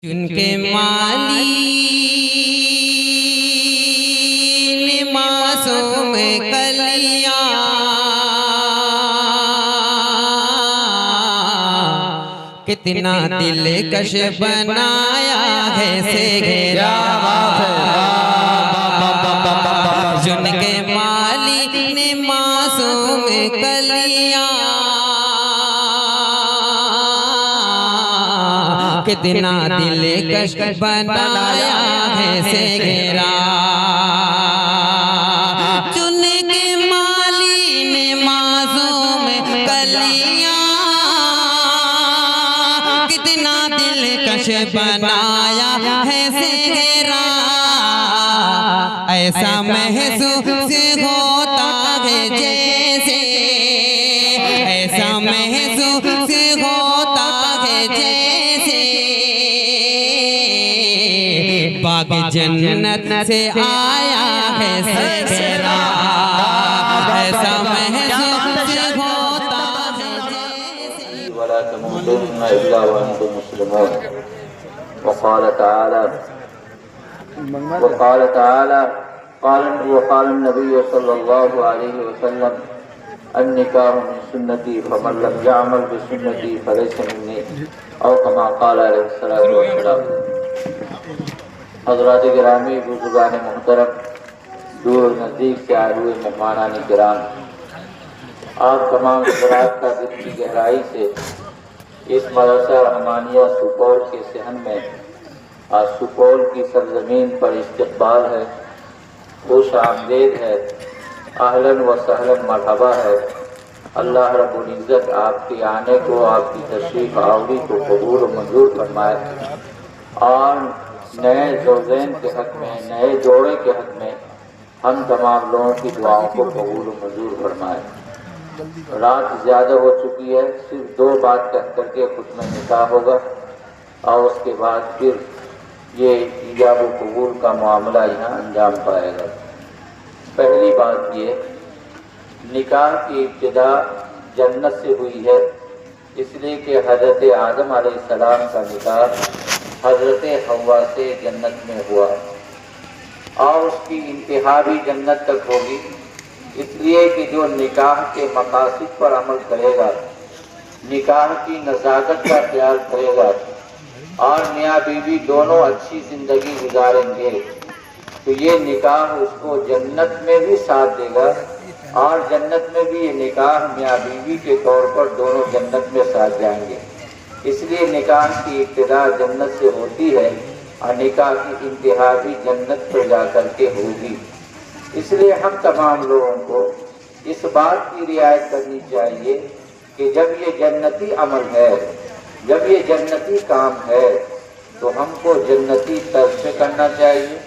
چن کے مالی نے معصوم کلیاں کتنا دل کش بنایا ہے سے گھیرا چن کے مالی نے معصوم کلیاں کتنا دل کش بنایا ہے سے گھیرا چن کے مالی نے معصوم کلیاں کتنا دل کش بنایا ہے سے گھیرا ایسا محسوس ہوتا ہے جیسے ایسا محسوس ہوتا ہے جیسے باغ جنت سے آیا ہے سیرا ایسا محسوس ہوتا ہے جیسے ولا تموتن الا وانتم مسلمون وقال تعالى وقال النبي صلى الله عليه وسلم النكاح من سنتي فمن لم يعمل بسنتي فليس مني او كما قال عليه الصلاه والسلام۔ حضرات گرامی، بزرگان محترم، دور و نزدیک سے آئے ہوئے مہمانان کرام، آپ تمام حضرات کا دل کی گہرائی سے اس مدرسہ رحمانیہ سپول کے صحن میں آج سپول کی سرزمین پر استقبال ہے، خوش آمدید ہے، اہلاً و سہلاً مرحبا ہے۔ اللہ رب العزت آپ کے آنے کو، آپ کی تشریف آوری کو قبول و منظور فرمائے اور نئے زوجین کے حق میں، نئے جوڑے کے حق میں ہم تمام لوگوں کی دعاؤں کو قبول و منظور فرمائے۔ رات زیادہ ہو چکی ہے، صرف دو بات کہہ کر کے ختم نکاح ہوگا اور اس کے بعد پھر یہ ایجاب و قبول کا معاملہ یہاں انجام پائے گا۔ پہلی بات یہ، نکاح کی ابتدا جنت سے ہوئی ہے، اس لیے کہ حضرت آدم علیہ السلام کا نکاح حضرت حوا سے جنت میں ہوا اور اس کی انتہا بھی جنت تک ہوگی، اس لیے کہ جو نکاح کے مقاصد پر عمل کرے گا، نکاح کی نزاکت کا خیال کرے گا اور میاں بیوی دونوں اچھی زندگی گزاریں گے تو یہ نکاح اس کو جنت میں بھی ساتھ دے گا اور جنت میں بھی یہ نکاح میاں بیوی کے طور پر دونوں جنت میں ساتھ جائیں گے۔ اس لیے نکاح کی ابتدا جنت سے ہوتی ہے اور نکاح کی انتہا بھی جنت پر جا کر کے ہوگی۔ اس لیے ہم تمام لوگوں کو اس بات کی رعایت کرنی چاہیے کہ جب یہ جنتی عمل ہے، جب یہ جنتی کام ہے تو ہم کو جنتی طرز سے کرنا چاہیے،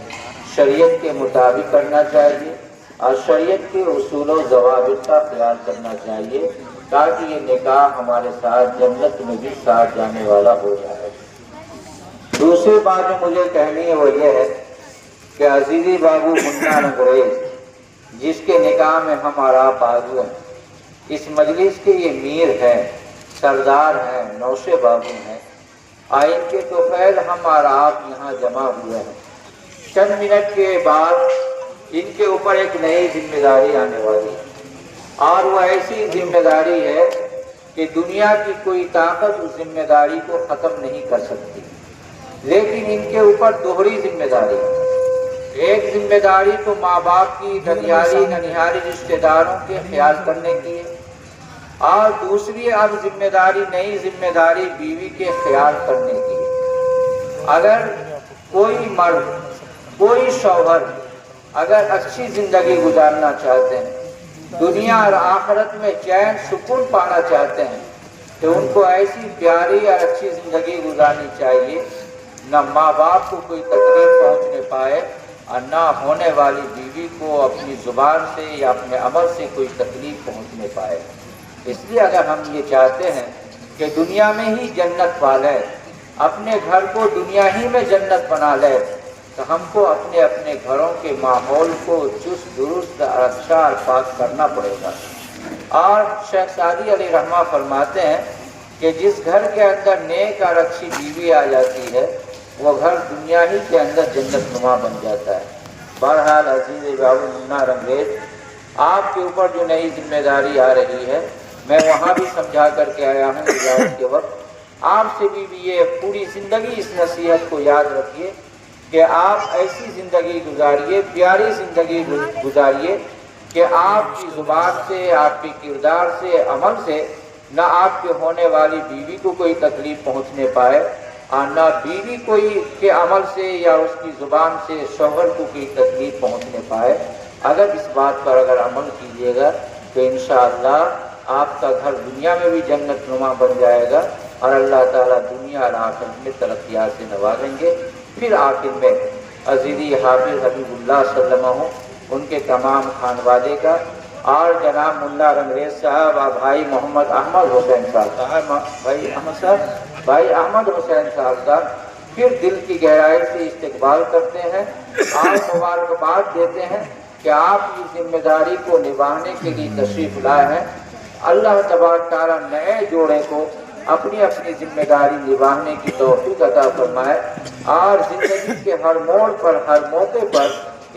شریعت کے مطابق کرنا چاہیے اور شریعت کے اصول و ضوابط کا خیال کرنا چاہیے تاکہ یہ نکاح ہمارے ساتھ جنت میں بھی ساتھ جانے والا ہو جائے۔ دوسری بات جو مجھے کہنی ہے وہ یہ ہے کہ عزیزی بابو منا انگریز جس کے نکاح میں ہم اور آپ حاضر ہیں، اس مجلس کے یہ میر ہیں، سردار ہیں، نوشے بابو ہیں، آئین کے توفیل ہم اور آپ یہاں جمع ہوئے ہیں۔ چند منٹ کے بعد ان کے اوپر ایک نئی ذمہ داری آنے والی ہے اور وہ ایسی ذمہ داری ہے کہ دنیا کی کوئی طاقت اس ذمہ داری کو ختم نہیں کر سکتی، لیکن ان کے اوپر دوہری ذمہ داری ہے۔ ایک ذمہ داری تو ماں باپ کی دنیاری ننھیاری رشتہ داروں کے خیال کرنے کی ہے اور دوسری اب ذمہ داری، نئی ذمہ داری بیوی کے خیال کرنے کی ہے۔ اگر کوئی مرد، کوئی شوہر اگر اچھی زندگی گزارنا چاہتے ہیں، دنیا اور آخرت میں چین سکون پانا چاہتے ہیں تو ان کو ایسی پیاری اور اچھی زندگی گزارنی چاہیے نہ ماں باپ کو کوئی تکلیف پہنچنے پائے اور نہ ہونے والی بیوی کو اپنی زبان سے یا اپنے عمل سے کوئی تکلیف پہنچنے پائے۔ اس لیے اگر ہم یہ چاہتے ہیں کہ دنیا میں ہی جنت پالے، اپنے گھر کو دنیا ہی میں جنت بنا لے تو ہم کو اپنے اپنے گھروں کے ماحول کو چست درست اور اچھا اور پاک کرنا پڑے گا۔ اور شیخ سعدی علیہ رحمہ فرماتے ہیں کہ جس گھر کے اندر نیک اور اچھی بیوی آ جاتی ہے وہ گھر دنیا ہی کے اندر جنت نما بن جاتا ہے۔ بہرحال عزیز بابو منا رنگریز، آپ کے اوپر جو نئی ذمہ داری آ رہی ہے، میں وہاں بھی سمجھا کر کے آیا ہوں اجازت کے وقت، آپ سے بھی یہ پوری زندگی اس نصیحت کو یاد رکھیے کہ آپ ایسی زندگی گزاریے، پیاری زندگی گزاریے کہ آپ کی زبان سے، آپ کے کردار سے، عمل سے نہ آپ کے ہونے والی بیوی کو کوئی تکلیف پہنچنے پائے، اور نہ بیوی کوئی کے عمل سے یا اس کی زبان سے شوہر کو کوئی تکلیف پہنچنے پائے۔ اگر اس بات پر اگر عمل کیجیے گا تو انشاءاللہ آپ کا گھر دنیا میں بھی جنت نما بن جائے گا، اور اللہ تعالیٰ دنیا اور آخرت میں ترقیات سے نوازیں گے۔ پھر آخر میں عزیزی حافظ حبیب اللہ صلی اللہ علیہ وسلم، ان کے تمام خانوادے کا، اور جناب ملا رنگریز صاحب اور بھائی محمد احمد حسین صاحب، بھائی احمد حسین صاحب کا پھر دل کی گہرائی سے استقبال کرتے ہیں اور مبارکباد دیتے ہیں کہ آپ کی ذمہ داری کو نبھانے کے لیے تشریف لائے ہیں۔ اللہ تبارک تعالیٰ نئے جوڑے کو اپنی اپنی ذمہ داری نبھانے کی توفیق عطا فرمائے، اور زندگی کے ہر موڑ پر، ہر موقع پر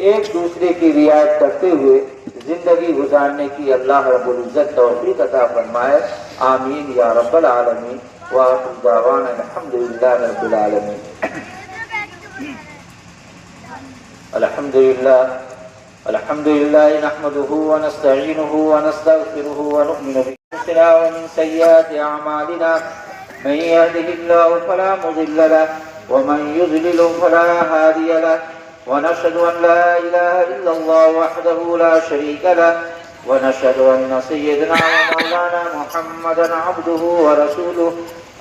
ایک دوسرے کی رعایت کرتے ہوئے زندگی گزارنے کی اللہ رب العزت توفیق عطا فرمائے۔ آمین یا رب العالمین، وآخر دعوانا الحمدللہ رب العالمین۔ الحمدللہ نحمده ونستعینه ونستغفره ونؤمن به ومن سیئات اعمالنا، من يهده الله فلا مضل له ومن يضلل فلا هادي له، ونشهد أن لا إله إلا الله وحده لا شريك له، ونشهد أن سيدنا ومولانا محمدا عبده ورسوله،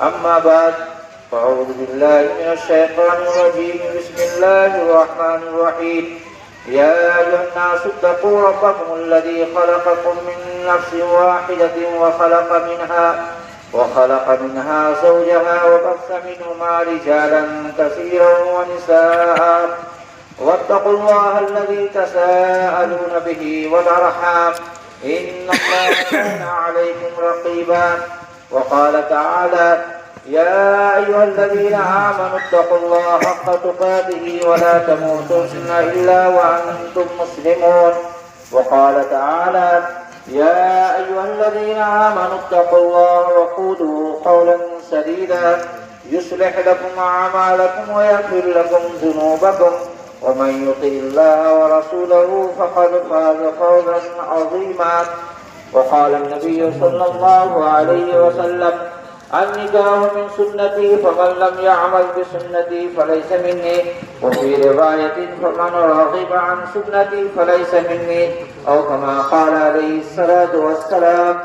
أما بعد، فأعوذ بالله من الشيطان الرجيم، بسم الله الرحمن الرحيم، يا أيها الناس اتقوا ربكم الذي خلقكم من نفس واحدة وخلق منها زوجها وبث منهما رجالا كثيرا ونساء، واتقوا الله الذي تساءلون به والأرحام، إن الله كان عليكم رقيبا، وقال تعالى يا أيها الذين آمنوا اتقوا الله حق تقاته ولا تموتن إلا وأنتم مسلمون، وقال تعالى يا أيها الذين آمنوا اتقوا الله وقولوا قولا سديدا يصلح لكم أعمالكم ويغفر لكم ذنوبكم، ومن يطع الله ورسوله فقد فاز فوزا عظيما، وقال النبي صلى الله عليه وسلم النكاح من سنتي فمن لم يعمل بسنتي فليس مني، وفي رواية فمن رغب عن سنتي فليس مني، أو كما قال عليه الصلاة والسلام۔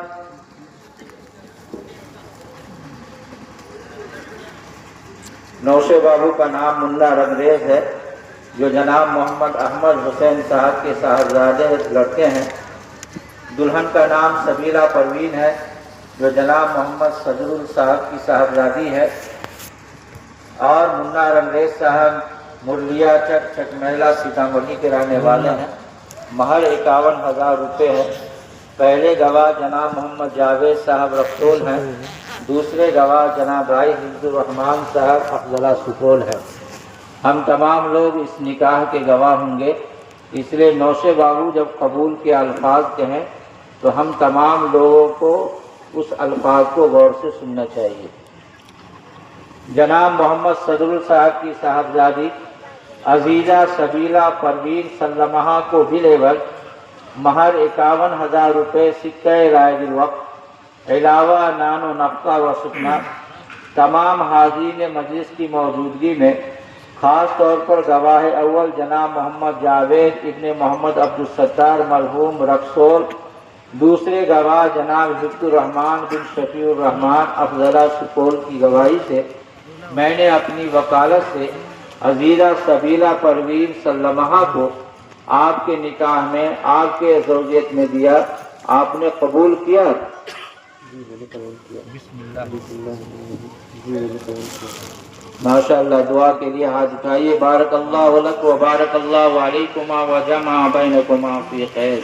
نوشے بابو کا نام ملا رنگریز ہے، جو جناب محمد احمد حسین صاحب کے صاحبزادے لڑکے ہیں۔ دلہن کا نام سبیرہ پروین ہے، جو جناب محمد صدر صاحب کی صاحبزادی ہے، اور منا رنگریز صاحب مرلیا چک چکمیلا سیتامڑھی کے رہنے والے ہیں۔ مہر 51,000 روپے ہے۔ پہلے گواہ جناب محمد جاوید صاحب رفتول ہیں، دوسرے گواہ جناب بھائی حفظ الرحمان صاحب افضلہ سپول ہے۔ ہم تمام لوگ اس نکاح کے گواہ ہوں گے، اس لیے نوشے بابو جب قبول کے الفاظ کہیں تو ہم تمام لوگوں کو اس الفاظ کو غور سے سننا چاہیے۔ جناب محمد صدر صاحب کی صاحبزادی عزیزہ سبیلہ پروین سلمہ کو بالاول مہر 51,000 روپے سکہ رائے الوقت، علاوہ نان و نفقہ و سکنا، تمام حاضرین مجلس کی موجودگی میں، خاص طور پر گواہ اول جناب محمد جاوید ابن محمد عبدالستار مرحوم رکسول، دوسرے گواہ جناب حفظ الرحمان بن شفیع الرحمان افضلہ سپول کی گواہی سے میں نے اپنی وکالت سے عزیزہ سبیلہ پروین سلمہ کو آپ کے نکاح میں آپ کے زوجیت میں دیا۔ آپ نے قبول کیا؟ ماشاء اللہ، دعا کے لیے ہاتھ اٹھائیے۔ بارک اللہ لک و بارک اللہ علیکما و جمع بینکما فی خیر۔